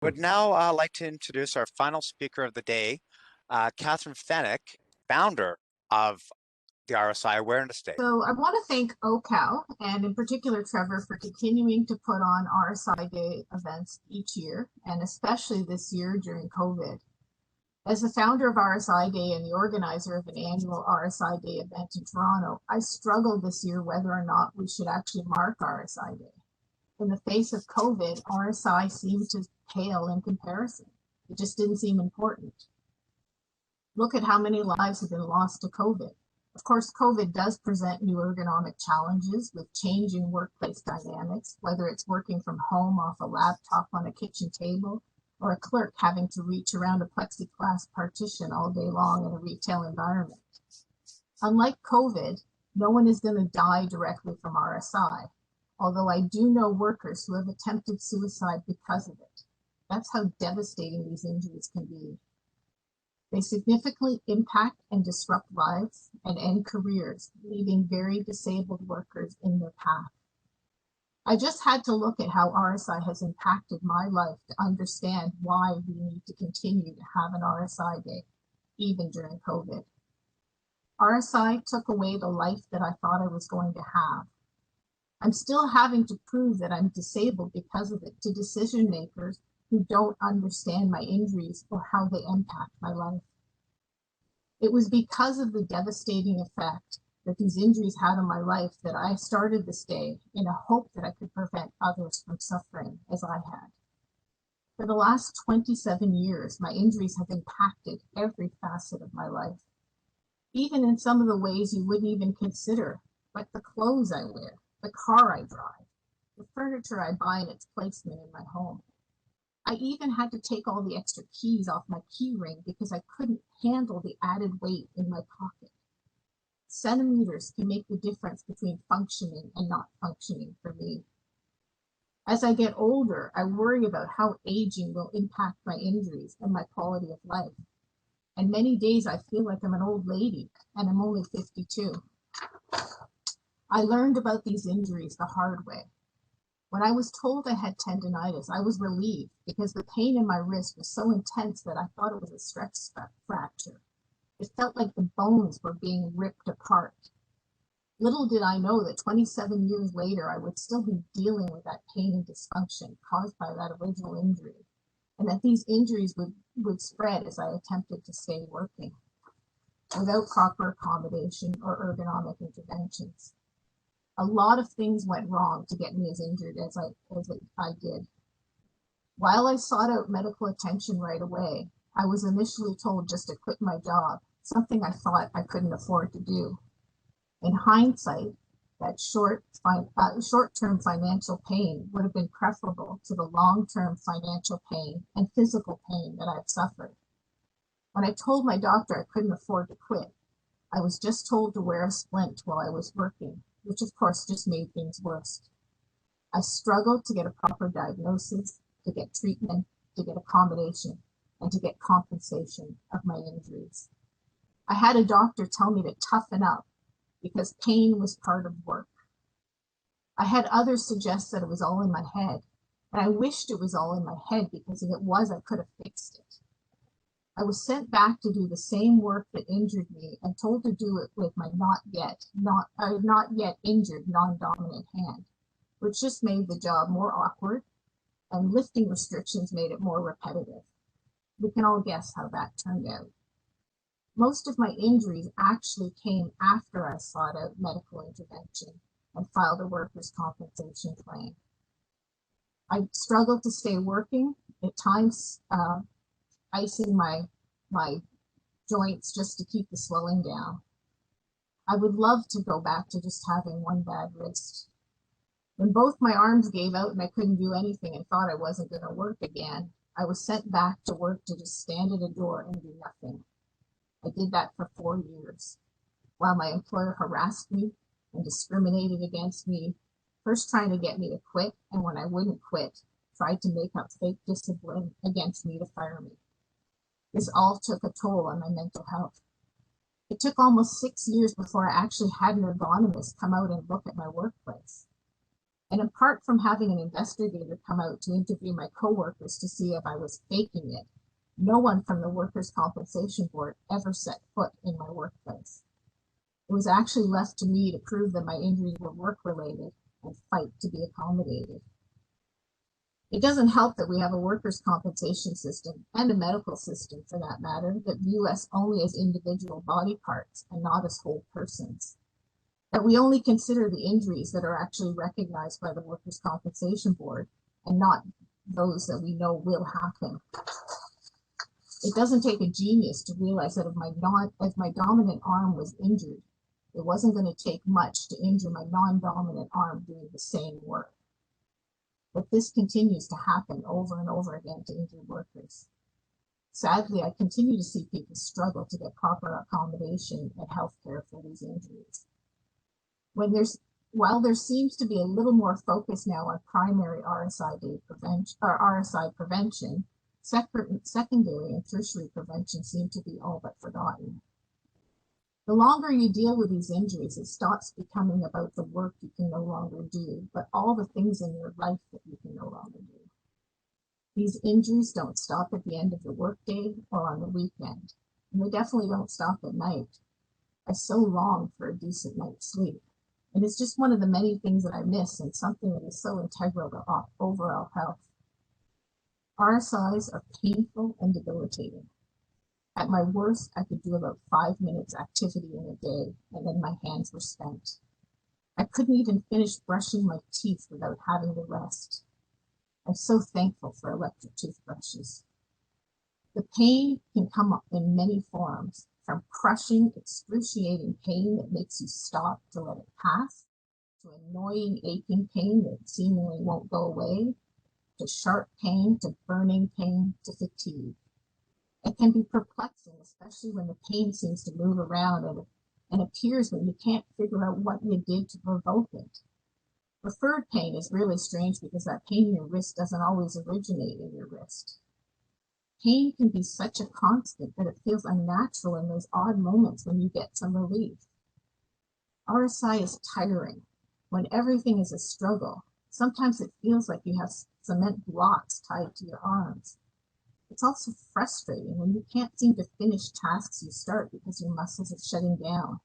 Would now like to introduce our final speaker of the day, Catherine Fenech, founder of the RSI Awareness Day. So I want to thank OCAL and in particular Trevor for continuing to put on RSI Day events each year, and especially this year during COVID. As the founder of RSI Day and the organizer of an annual RSI Day event in Toronto, I struggled this year whether or not we should actually mark RSI Day. In the face of COVID, RSI seemed to pale in comparison. It just didn't seem important. Look at how many lives have been lost to COVID. Of course, COVID does present new ergonomic challenges with changing workplace dynamics, whether it's working from home off a laptop on a kitchen table, or a clerk having to reach around a plexiglass partition all day long in a retail environment. Unlike COVID, no one is going to die directly from RSI, although I do know workers who have attempted suicide because of it. That's how devastating these injuries can be. They significantly impact and disrupt lives and end careers, leaving very disabled workers in their path. I just had to look at how RSI has impacted my life to understand why we need to continue to have an RSI Day, even during COVID. RSI took away the life that I thought I was going to have. I'm still having to prove that I'm disabled because of it to decision makers who don't understand my injuries or how they impact my life. It was because of the devastating effect that these injuries had on my life that I started this day in a hope that I could prevent others from suffering as I had. For the last 27 years, my injuries have impacted every facet of my life, even in some of the ways you wouldn't even consider, like the clothes I wear, the car I drive, the furniture I buy and its placement in my home. I even had to take all the extra keys off my key ring because I couldn't handle the added weight in my pocket. Centimeters can make the difference between functioning and not functioning for me. As I get older, I worry about how aging will impact my injuries and my quality of life. And many days I feel like I'm an old lady, and I'm only 52. I learned about these injuries the hard way. When I was told I had tendonitis, I was relieved because the pain in my wrist was so intense that I thought it was a stress fracture. It felt like the bones were being ripped apart. Little did I know that 27 years later, I would still be dealing with that pain and dysfunction caused by that original injury, and that these injuries would spread as I attempted to stay working without proper accommodation or ergonomic interventions. A lot of things went wrong to get me as injured as I did. While I sought out medical attention right away, I was initially told just to quit my job, something I thought I couldn't afford to do. In hindsight, that short-term financial pain would have been preferable to the long-term financial pain and physical pain that I've suffered. When I told my doctor I couldn't afford to quit, I was just told to wear a splint while I was working, which of course just made things worse. I struggled to get a proper diagnosis, to get treatment, to get accommodation, and to get compensation of my injuries. I had a doctor tell me to toughen up because pain was part of work. I had others suggest that it was all in my head, and I wished it was all in my head because if it was, I could have fixed it. I was sent back to do the same work that injured me and told to do it with my not yet injured non-dominant hand, which just made the job more awkward, and lifting restrictions made it more repetitive. We can all guess how that turned out. Most of my injuries actually came after I sought out medical intervention and filed a workers' compensation claim. I struggled to stay working, at times icing my joints just to keep the swelling down. I would love to go back to just having one bad wrist. When both my arms gave out and I couldn't do anything and thought I wasn't going to work again, I was sent back to work to just stand at a door and do nothing. I did that for 4 years, while my employer harassed me and discriminated against me, first trying to get me to quit, and when I wouldn't quit, tried to make up fake discipline against me to fire me. This all took a toll on my mental health. It took almost 6 years before I actually had an ergonomist come out and look at my workplace. And apart from having an investigator come out to interview my coworkers to see if I was faking it, no one from the Workers' Compensation Board ever set foot in my workplace. It was actually left to me to prove that my injuries were work-related and fight to be accommodated. It doesn't help that we have a workers' compensation system, and a medical system for that matter, that view us only as individual body parts and not as whole persons. That we only consider the injuries that are actually recognized by the Workers' Compensation Board and not those that we know will happen. It doesn't take a genius to realize that if my dominant arm was injured, it wasn't going to take much to injure my non-dominant arm doing the same work. But this continues to happen over and over again to injured workers. Sadly, I continue to see people struggle to get proper accommodation and health care for these injuries. While there seems to be a little more focus now on primary RSI prevention, secondary and tertiary prevention seem to be all but forgotten. The longer you deal with these injuries, it stops becoming about the work you can no longer do, but all the things in your life that you can no longer do. These injuries don't stop at the end of the workday or on the weekend, and they definitely don't stop at night. I so long for a decent night's sleep, and it's just one of the many things that I miss and something that is so integral to overall health. RSIs are painful and debilitating. At my worst, I could do about 5 minutes activity in a day, and then my hands were spent. I couldn't even finish brushing my teeth without having to rest. I'm so thankful for electric toothbrushes. The pain can come up in many forms, from crushing, excruciating pain that makes you stop to let it pass, to annoying, aching pain that seemingly won't go away, to sharp pain, to burning pain, to fatigue. It can be perplexing, especially when the pain seems to move around and appears when you can't figure out what you did to provoke it. Referred pain is really strange because that pain in your wrist doesn't always originate in your wrist. Pain can be such a constant that it feels unnatural in those odd moments when you get some relief. RSI is tiring. When everything is a struggle, sometimes it feels like you have cement blocks tied to your arms. It's also frustrating when you can't seem to finish tasks you start because your muscles are shutting down.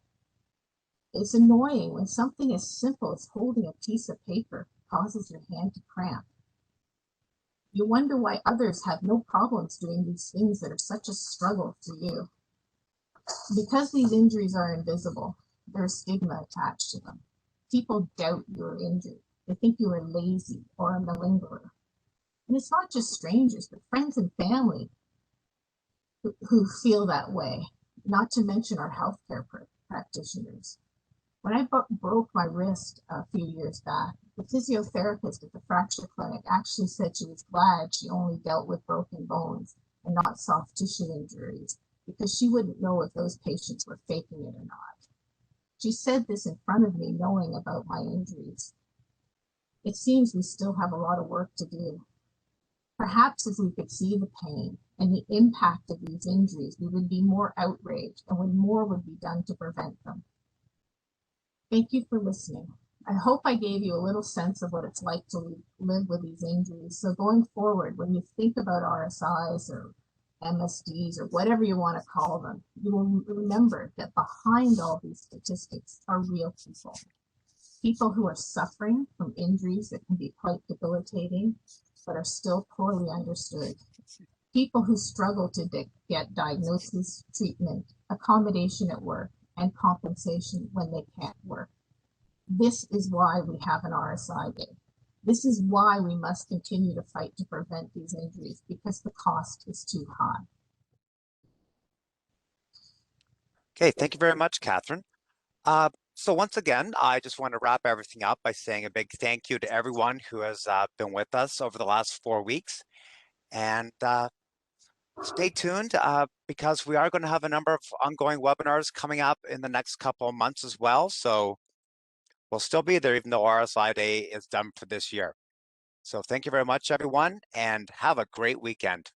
It's annoying when something as simple as holding a piece of paper causes your hand to cramp. You wonder why others have no problems doing these things that are such a struggle for you. Because these injuries are invisible, there's stigma attached to them. People doubt you're injured. They think you are lazy or a malingerer. And it's not just strangers, but friends and family who feel that way, not to mention our healthcare practitioners. When I broke my wrist a few years back, the physiotherapist at the fracture clinic actually said she was glad she only dealt with broken bones and not soft tissue injuries, because she wouldn't know if those patients were faking it or not. She said this in front of me, knowing about my injuries. It seems we still have a lot of work to do. Perhaps if we could see the pain and the impact of these injuries, we would be more outraged and more would be done to prevent them. Thank you for listening. I hope I gave you a little sense of what it's like to live with these injuries. So going forward, when you think about RSIs or MSDs or whatever you want to call them, you will remember that behind all these statistics are real people. People who are suffering from injuries that can be quite debilitating, but are still poorly understood. People who struggle to get diagnosis, treatment, accommodation at work, and compensation when they can't work. This is why we have an RSI Day. This is why we must continue to fight to prevent these injuries, because the cost is too high. Okay, thank you very much, Catherine. So once again, I just want to wrap everything up by saying a big thank you to everyone who has been with us over the last 4 weeks. And stay tuned because we are going to have a number of ongoing webinars coming up in the next couple of months as well. So we'll still be there even though RSI Day is done for this year. So thank you very much, everyone, and have a great weekend.